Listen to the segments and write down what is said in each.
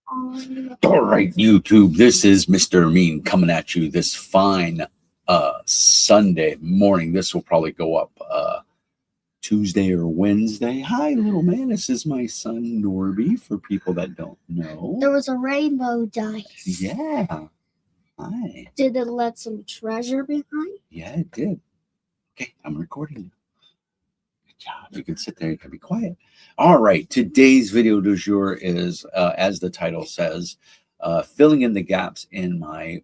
All right, YouTube, this is Mr. Mean coming at you this fine Sunday morning. This will probably go up Tuesday or Wednesday. Hi, little man. This is my son, Norby, for people that don't know. There was a rainbow dice. Yeah. Hi. Did it let some treasure behind? Yeah, it did. Okay, I'm recording you. Good job. You can sit there. You can be quiet. All right. Today's video du jour is, as the title says, filling in the gaps in my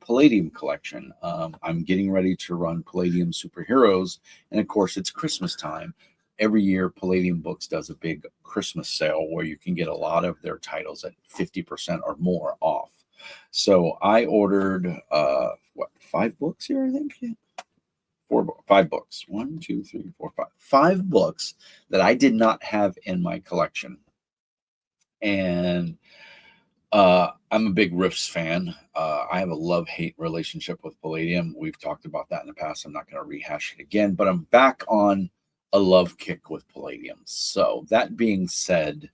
Palladium collection. I'm getting ready to run Palladium Superheroes, and of course, it's Christmas time. Every year, Palladium Books does a big Christmas sale where you can get a lot of their titles at 50% or more off. So I ordered, 5 books here, I think? Yeah. 5 books. 1, 2, 3, 4, 5. 5 books that I did not have in my collection. And I'm a big Rifts fan. I have a love-hate relationship with Palladium. We've talked about that in the past. I'm not going to rehash it again, but I'm back on a love kick with Palladium. So that being said,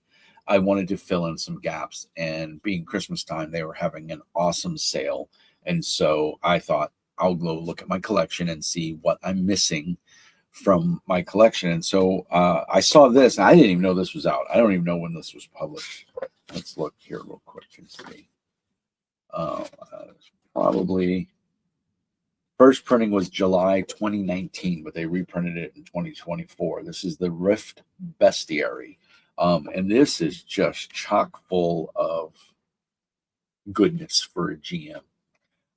I wanted to fill in some gaps, and being Christmas time, they were having an awesome sale. And so I thought I'll go look at my collection and see what I'm missing from my collection. And so I saw this, and I didn't even know this was out. I don't even know when this was published. Let's look here real quick and see. Probably first printing was July 2019, but they reprinted it in 2024. This is the Rift Bestiary. And this is just chock full of goodness for a GM.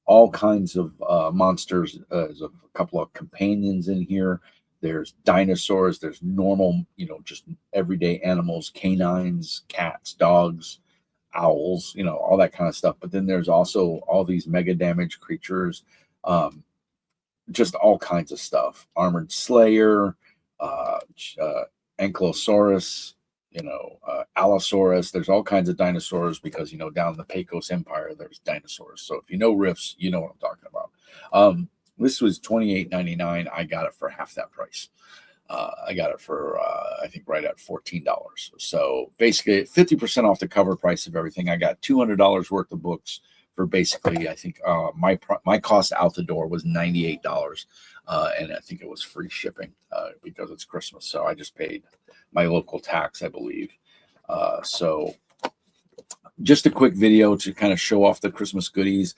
All kinds of monsters. There's a couple of companions in here. There's dinosaurs. There's normal, just everyday animals, canines, cats, dogs, owls, all that kind of stuff. But then there's also all these mega damage creatures, just all kinds of stuff. Armored Slayer, Ankylosaurus, Allosaurus. There's all kinds of dinosaurs because, down in the Pecos Empire, there's dinosaurs. So if you know Rifts, you know what I'm talking about. This was $28.99. I got it for half that price. I got it for, I think, right at $14. So basically 50% off the cover price of everything. I got $200 worth of books for basically, I think my cost out the door was $98. And I think it was free shipping because it's Christmas. So I just paid my local tax, I believe. So just a quick video to kind of show off the Christmas goodies.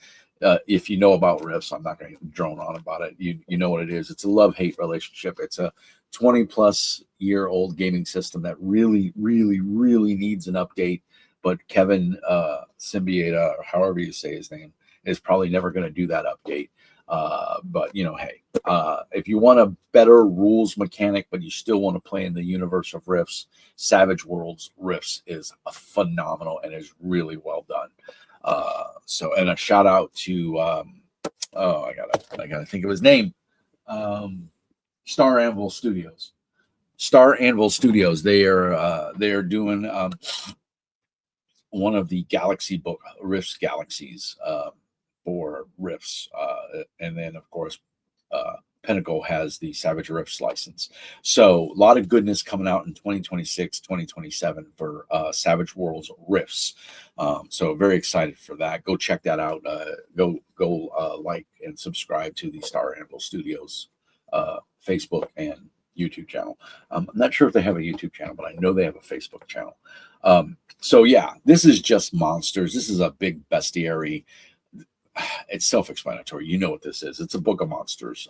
If you know about Rifts, I'm not going to drone on about it. You know what it is. It's a love-hate relationship. It's a 20-plus-year-old gaming system that really, really, really needs an update. But Kevin Symbieta, or however you say his name, is probably never going to do that update. But hey, if you want a better rules mechanic, but you still want to play in the universe of Rifts, Savage Worlds Rifts is phenomenal and is really well done. And a shout out to I gotta think of his name. Star Anvil Studios. Star Anvil Studios. They are doing one of the Galaxy book Rifts Galaxies for Rifts, and then of course Pinnacle has the Savage Rifts license. So a lot of goodness coming out in 2026, 2027 for Savage Worlds Rifts. So very excited for that. Go check that out. Go like and subscribe to the Star Anvil Studios Facebook and YouTube channel. I'm not sure if they have a YouTube channel, but I know they have a Facebook channel. So yeah, this is just monsters. This is a big bestiary. It's self-explanatory. You know what this is. It's a book of monsters.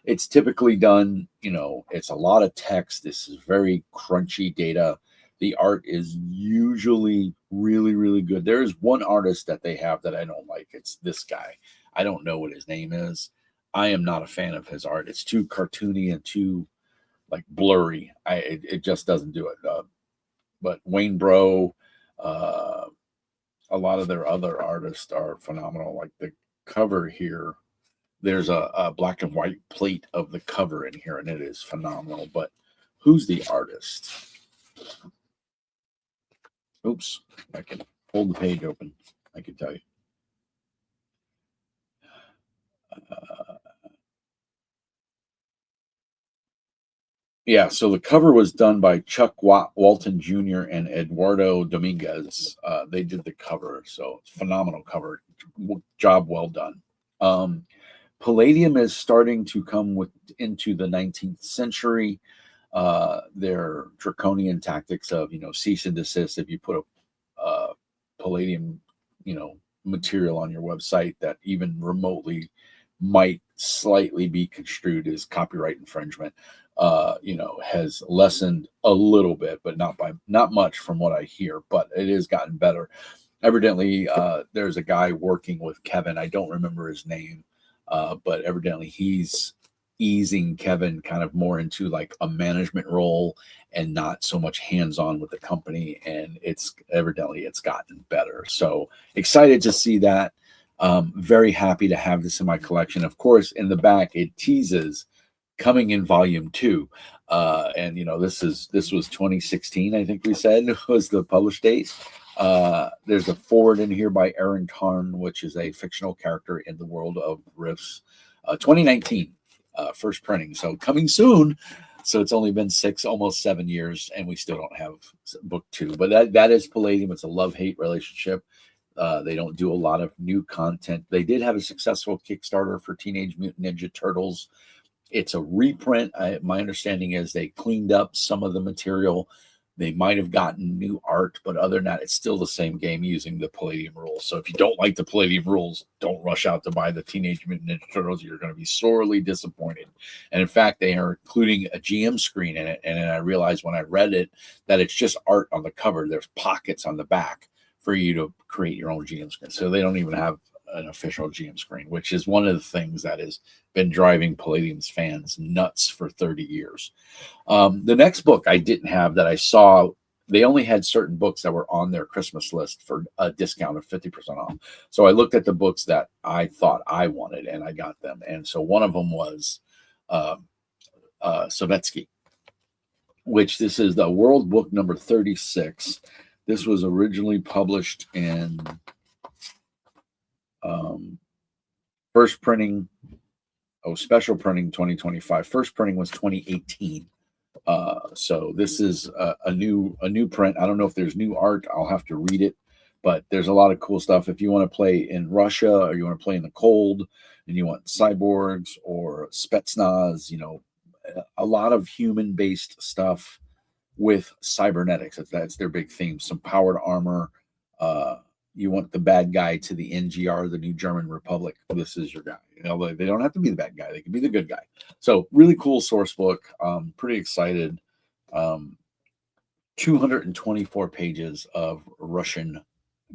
It's typically done, it's a lot of text. This is very crunchy data. The art is usually really, really good. There is one artist that they have that I don't like. It's this guy. I don't know what his name is. I am not a fan of his art. It's too cartoony and too blurry. It just doesn't do it. But Wayne Bro, a lot of their other artists are phenomenal. Like the cover here, there's a black and white plate of the cover in here, and it is phenomenal. But who's the artist? Oops, I can hold the page open. I can tell you. Yeah, so the cover was done by Chuck Walton Jr. and Eduardo Dominguez. They did the cover, so phenomenal cover. Job well done. Um, Palladium is starting to come into the 19th century. Their draconian tactics of cease and desist if you put a Palladium material on your website that even remotely might slightly be construed as copyright infringement has lessened a little bit, but not much from what I hear, but it has gotten better. Evidently, there's a guy working with Kevin. I don't remember his name, but evidently he's easing Kevin kind of more into like a management role and not so much hands-on with the company. And it's gotten better. So excited to see that. Very happy to have this in my collection. Of course, in the back, it teases coming in volume 2. And this was 2016, I think we said was the published date. There's a forward in here by Aaron Tarn, which is a fictional character in the world of Rifts. 2019, first printing, so coming soon. So it's only been almost 7 years, and we still don't have book 2. But that is Palladium. It's a love-hate relationship. They don't do a lot of new content. They did have a successful Kickstarter for Teenage Mutant Ninja Turtles. It's a reprint. My understanding is they cleaned up some of the material. They might have gotten new art, but other than that, it's still the same game using the Palladium rules. So if you don't like the Palladium rules, don't rush out to buy the Teenage Mutant Ninja Turtles. You're going to be sorely disappointed. And in fact, they are including a GM screen in it. And then I realized when I read it that it's just art on the cover. There's pockets on the back for you to create your own GM screen. So they don't even have an official GM screen, which is one of the things that has been driving Palladium's fans nuts for 30 years. The next book I didn't have that I saw, they only had certain books that were on their Christmas list for a discount of 50% off. So I looked at the books that I thought I wanted and I got them. And so one of them was Savetsky, which this is the world book number 36. This was originally published in first printing, special printing 2025. First printing was 2018. So this is a new print. I don't know if there's new art. I'll have to read it, but there's a lot of cool stuff. If you want to play in Russia or you want to play in the cold and you want cyborgs or Spetsnaz, a lot of human-based stuff with cybernetics. That's their big theme. Some powered armor. You want the bad guy to the NGR, the New German Republic. This is your guy. They don't have to be the bad guy. They can be the good guy. So really cool source book. Pretty excited. 224 pages of Russian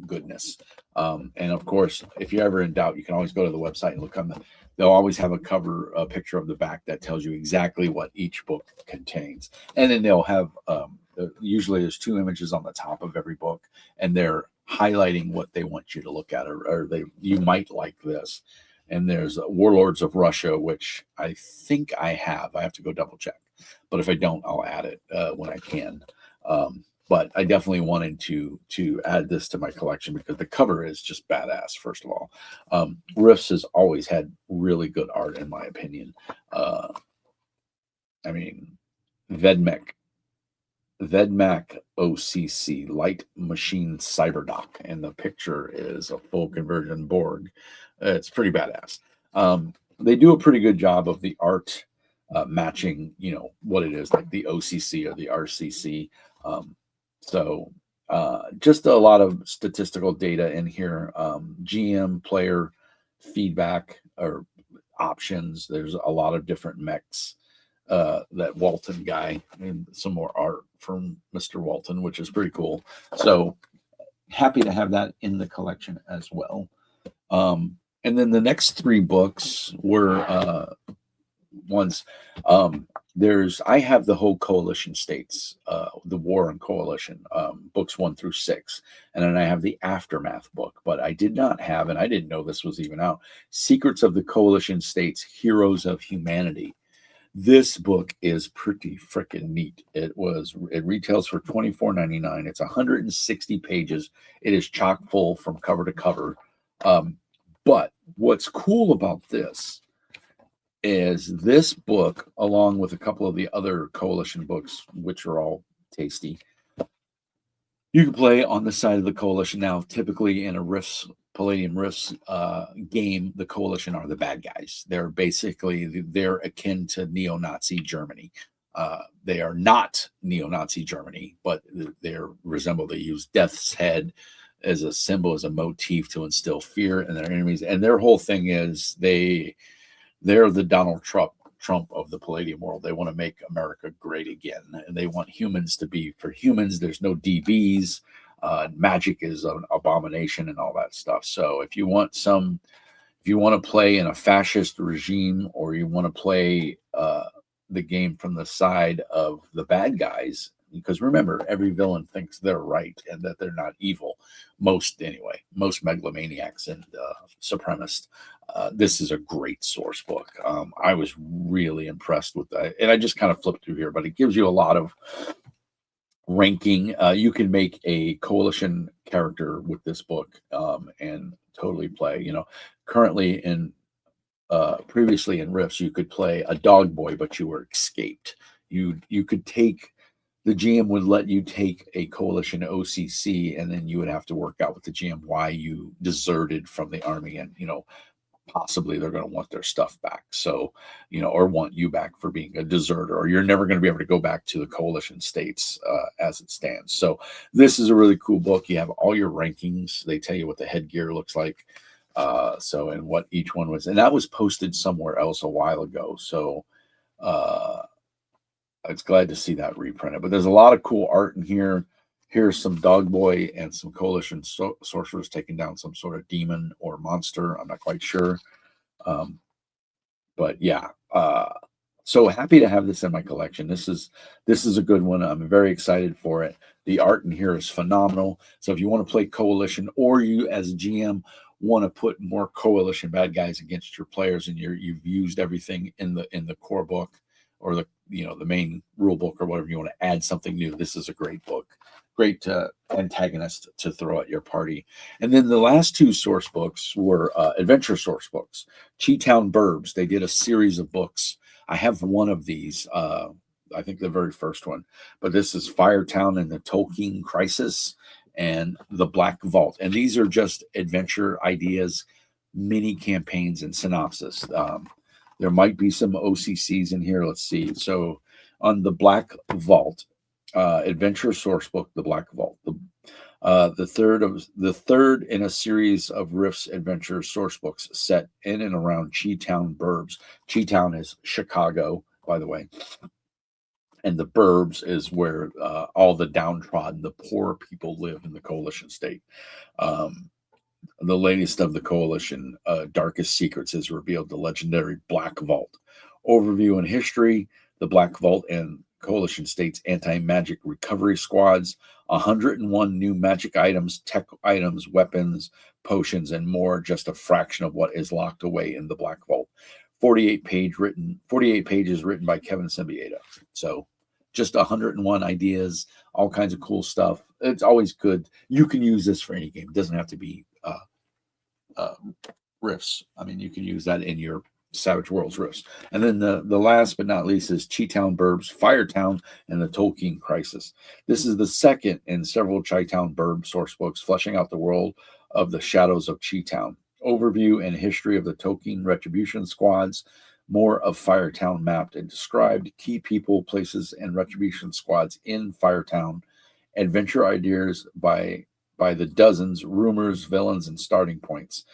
goodness. And of course, if you're ever in doubt, you can always go to the website and look on they'll always have a picture of the back that tells you exactly what each book contains. And then they'll have, usually there's 2 images on the top of every book, and they're highlighting what they want you to look at, or you might like this. And there's Warlords of Russia, which I think I have. I have to go double check. But if I don't, I'll add it when I can. But I definitely wanted to add this to my collection because the cover is just badass, first of all. Rifts has always had really good art, in my opinion. I mean, Vedmak OCC, Light Machine Cyberdock, and the picture is a full conversion Borg. It's pretty badass. They do a pretty good job of the art matching, what it is, like the OCC or the RCC. So just a lot of statistical data in here. GM player feedback or options. There's a lot of different mechs. That Walton guy, and some more art from Mr. Walton, which is pretty cool. So happy to have that in the collection as well. And then the next 3 books were ones. I have the whole Coalition States, the War and Coalition, books 1 through 6, and then I have the Aftermath book. But I did not have, and I didn't know this was even out, Secrets of the Coalition States, Heroes of Humanity. This book is pretty freaking neat. It retails for $24.99. It's 160 pages. It is chock full from cover to cover. But what's cool about this is this book, along with a couple of the other Coalition books, which are all tasty. You can play on the side of the Coalition. Now, typically in a Palladium Rifts game, the Coalition are the bad guys. They're akin to neo-Nazi Germany. They are not neo-Nazi Germany, but they use Death's Head as a symbol, as a motif to instill fear in their enemies. And their whole thing is they're the Donald Trump of the Palladium world. They want to make America great again, and they want humans to be for humans. There's no DBs. Magic is an abomination and all that stuff. So if you want to play in a fascist regime, or you want to play the game from the side of the bad guys, because remember, every villain thinks they're right and that they're not evil. Most megalomaniacs and supremacists. This is a great source book. I was really impressed with that. And I just kind of flipped through here, but it gives you a lot of ranking. You can make a Coalition character with this book and totally play. Currently previously in Rifts, you could play a dog boy, but you were escaped. You could take, the GM would let you take a Coalition OCC, and then you would have to work out with the GM why you deserted from the army, and possibly they're going to want their stuff back. So, or want you back for being a deserter, or you're never going to be able to go back to the Coalition states as it stands. So this is a really cool book. You have all your rankings. They tell you what the headgear looks like. And what each one was, and that was posted somewhere else a while ago. So I was glad to see that reprinted, but there's a lot of cool art in here. Here's some dog boy and some Coalition sorcerers taking down some sort of demon or monster. I'm not quite sure. But yeah, so happy to have this in my collection. This is a good one. I'm very excited for it. The art in here is phenomenal. So if you want to play Coalition, or you as a GM want to put more Coalition bad guys against your players, and you've used everything in the core book, or the main rule book, or whatever, you want to add something new, this is a great book. Great antagonist to throw at your party. And then the last two source books were adventure source books. Cheetown Burbs, they did a series of books. I have one of these, I think the very first one, but this is Firetown and the Tolkien Crisis and the Black Vault. And these are just adventure ideas, mini campaigns, and synopsis. There might be some OCCs in here. Let's see. So on the Black Vault, adventure source book, the Black Vault, the third in a series of Rifts adventure source books set in and around Cheetown Burbs. Cheetown is Chicago, by the way, and the Burbs is where all the downtrodden, the poor people live in the Coalition state. The latest of the Coalition, Darkest Secrets, has revealed the legendary Black Vault. Overview and history: the Black Vault and Coalition states anti-magic recovery squads, 101 new magic items, tech items, weapons, potions, and more, just a fraction of what is locked away in the Black Vault. 48 pages written by Kevin Symbieta. So just 101 ideas, all kinds of cool stuff. It's always good. You can use this for any game. It doesn't have to be Rifts. I mean, you can use that in your Savage Worlds Rifts. And then the last but not least is Cheetown Burbs, Firetown, and the Tolkien Crisis. This is the second in several Cheetown Burb source books, fleshing out the world of the Shadows of Cheetown. Overview and history of the Tolkien Retribution Squads. More of Firetown mapped and described. Key people, places, and Retribution Squads in Firetown. Adventure ideas by the dozens, rumors, villains, and starting points.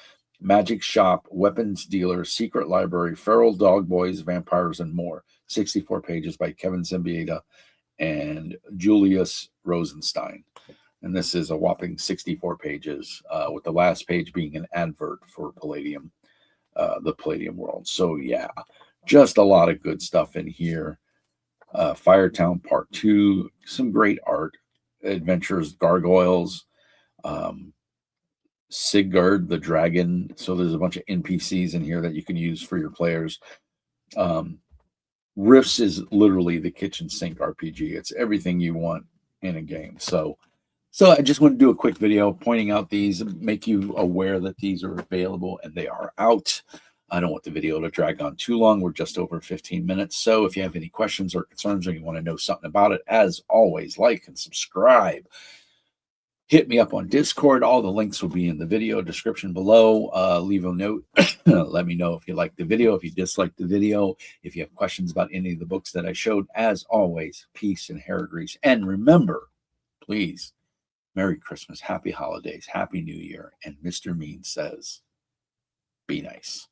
Magic shop, weapons dealer, secret library, feral dog boys, vampires, and more. 64 pages by Kevin Symbieta and Julius Rosenstein. And this is a whopping 64 pages, with the last page being an advert for Palladium, the Palladium world. So yeah, just a lot of good stuff in here. Firetown Part 2, some great art, adventures, gargoyles, Sigurd the dragon. So there's a bunch of NPCs in here that you can use for your players. Rifts is literally the kitchen sink RPG. It's everything you want in a game. So I just want to do a quick video pointing out these, make you aware that these are available and they are out. I don't want the video to drag on too long. We're just over 15 minutes. So if you have any questions or concerns or you want to know something about it, as always, like and subscribe. Hit me up on Discord. All the links will be in the video description below. Leave a note. Let me know if you like the video, if you dislike the video, if you have questions about any of the books that I showed. As always, peace and hair grease. And remember, please, Merry Christmas, Happy Holidays, Happy New Year. And Mr. Mean says, be nice.